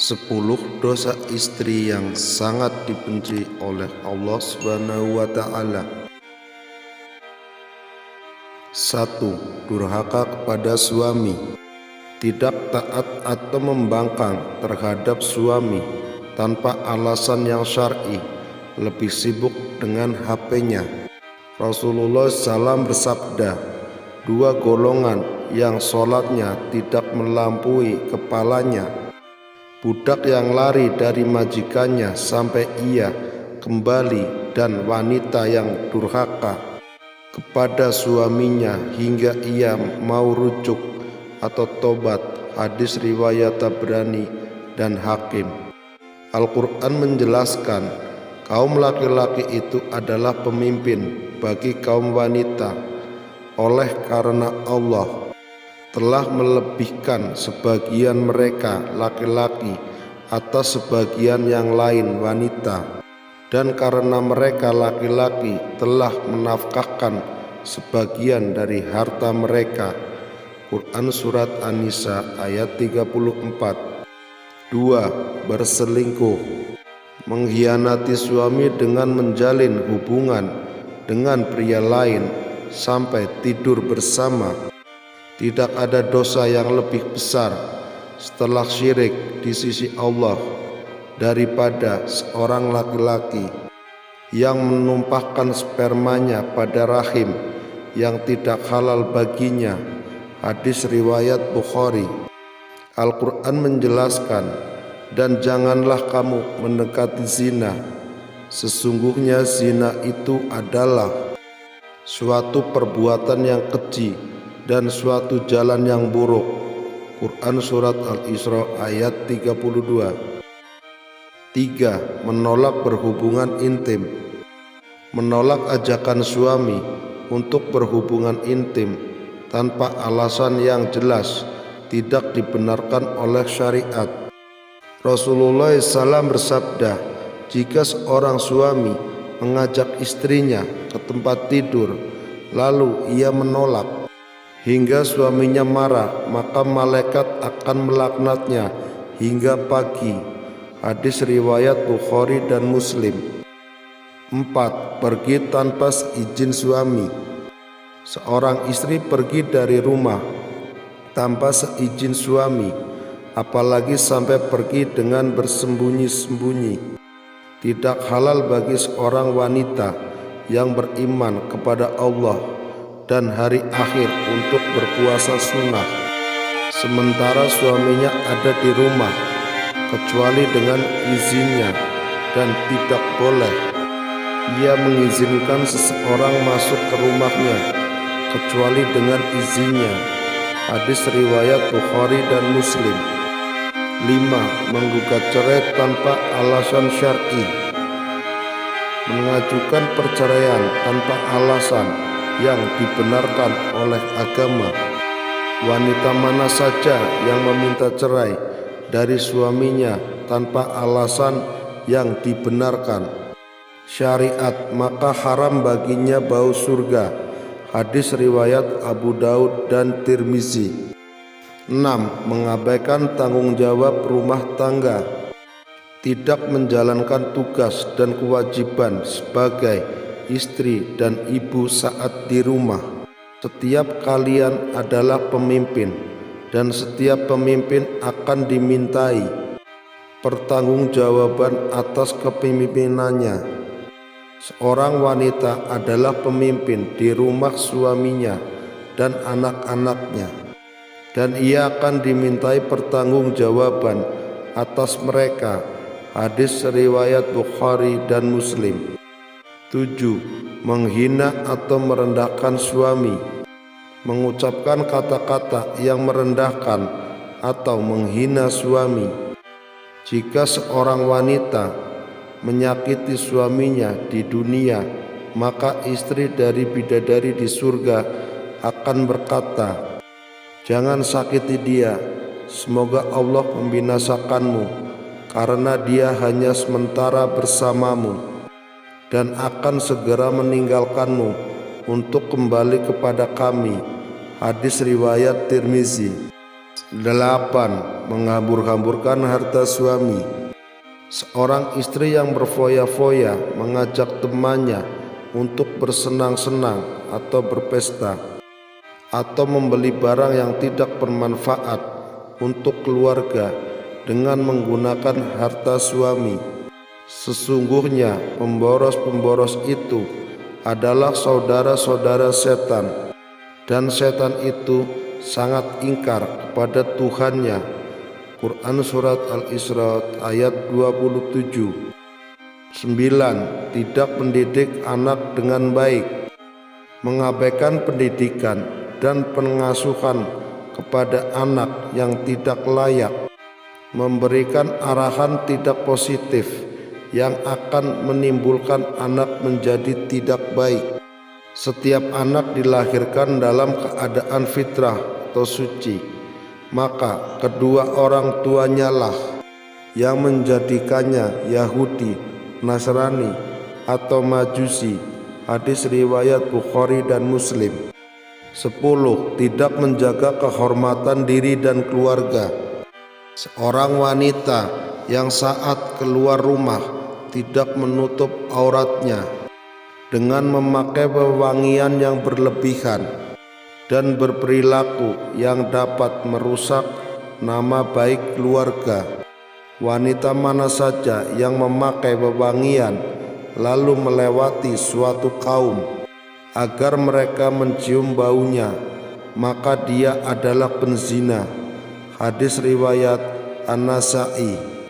10 dosa istri yang sangat dibenci oleh Allah Subhanahu wa Ta'ala. 1. Durhaka kepada suami. Tidak taat atau membangkang terhadap suami tanpa alasan yang syar'i, lebih sibuk dengan HP-nya. Rasulullah SAW bersabda, dua golongan yang sholatnya tidak melampaui kepalanya, budak yang lari dari majikannya sampai ia kembali, dan wanita yang durhaka kepada suaminya hingga ia mau rujuk atau tobat. Hadis riwayat Tabrani dan Hakim. Al-Quran menjelaskan kaum laki-laki itu adalah pemimpin bagi kaum wanita, oleh karena Allah telah melebihkan sebagian mereka laki-laki atas sebagian yang lain wanita, dan karena mereka laki-laki telah menafkahkan sebagian dari harta mereka. Quran Surat An-Nisa ayat 34. 2. Berselingkuh. Mengkhianati suami dengan menjalin hubungan dengan pria lain sampai tidur bersama. Tidak ada dosa yang lebih besar setelah syirik di sisi Allah daripada seorang laki-laki yang menumpahkan spermanya pada rahim yang tidak halal baginya. Hadis riwayat Bukhari. Al-Quran menjelaskan, dan janganlah kamu mendekati zina, sesungguhnya zina itu adalah suatu perbuatan yang keji dan suatu jalan yang buruk. Quran Surat Al-Isra ayat 32. 3. Menolak berhubungan intim. Menolak ajakan suami untuk berhubungan intim tanpa alasan yang jelas tidak dibenarkan oleh syariat. Rasulullah SAW bersabda, jika seorang suami mengajak istrinya ke tempat tidur lalu ia menolak hingga suaminya marah, maka malaikat akan melaknatnya hingga pagi. Hadis riwayat Bukhari dan Muslim. 4. Pergi tanpa izin suami. Seorang istri pergi dari rumah tanpa seizin suami, apalagi sampai pergi dengan bersembunyi-sembunyi, tidak halal bagi seorang wanita yang beriman kepada Allah dan hari akhir untuk berpuasa sunnah sementara suaminya ada di rumah, kecuali dengan izinnya, dan tidak boleh ia mengizinkan seseorang masuk ke rumahnya kecuali dengan izinnya. Hadis riwayat Bukhari dan Muslim. 5. Menggugat cerai tanpa alasan syar'i. Mengajukan perceraian tanpa alasan yang dibenarkan oleh agama. Wanita mana saja yang meminta cerai dari suaminya tanpa alasan yang dibenarkan syariat, maka haram baginya bau surga. Hadis riwayat Abu Daud dan Tirmizi. 6. Mengabaikan tanggung jawab rumah tangga. Tidak menjalankan tugas dan kewajiban sebagai istri dan ibu saat di rumah. Setiap kalian adalah pemimpin, dan setiap pemimpin akan dimintai pertanggungjawaban atas kepemimpinannya. Seorang wanita adalah pemimpin di rumah suaminya dan anak-anaknya, dan ia akan dimintai pertanggungjawaban atas mereka. Hadis riwayat Bukhari dan Muslim. 7. Menghina atau merendahkan suami. Mengucapkan kata-kata yang merendahkan atau menghina suami. Jika seorang wanita menyakiti suaminya di dunia, maka istri dari bidadari di surga akan berkata, jangan sakiti dia, semoga Allah membinasakanmu, karena dia hanya sementara bersamamu dan akan segera meninggalkanmu untuk kembali kepada kami. Hadis riwayat Tirmizi. 8. Menghambur-hamburkan harta suami. Seorang istri yang berfoya-foya mengajak temannya untuk bersenang-senang atau berpesta, atau membeli barang yang tidak bermanfaat untuk keluarga dengan menggunakan harta suami. Sesungguhnya pemboros-pemboros itu adalah saudara-saudara setan, dan setan itu sangat ingkar kepada Tuhannya. Quran Surat Al-Isra ayat 27. 9. Tidak mendidik anak dengan baik. Mengabaikan pendidikan dan pengasuhan kepada anak yang tidak layak, memberikan arahan tidak positif yang akan menimbulkan anak menjadi tidak baik. Setiap anak dilahirkan dalam keadaan fitrah atau suci, maka kedua orang tuanya lah yang menjadikannya Yahudi, Nasrani, atau Majusi. Hadis riwayat Bukhari dan Muslim. 10. Tidak menjaga kehormatan diri dan keluarga. Seorang wanita yang saat keluar rumah tidak menutup auratnya dengan memakai wewangian yang berlebihan dan berperilaku yang dapat merusak nama baik keluarga. Wanita mana saja yang memakai wewangian lalu melewati suatu kaum agar mereka mencium baunya, maka dia adalah penzina. Hadis riwayat An-Nasa'i.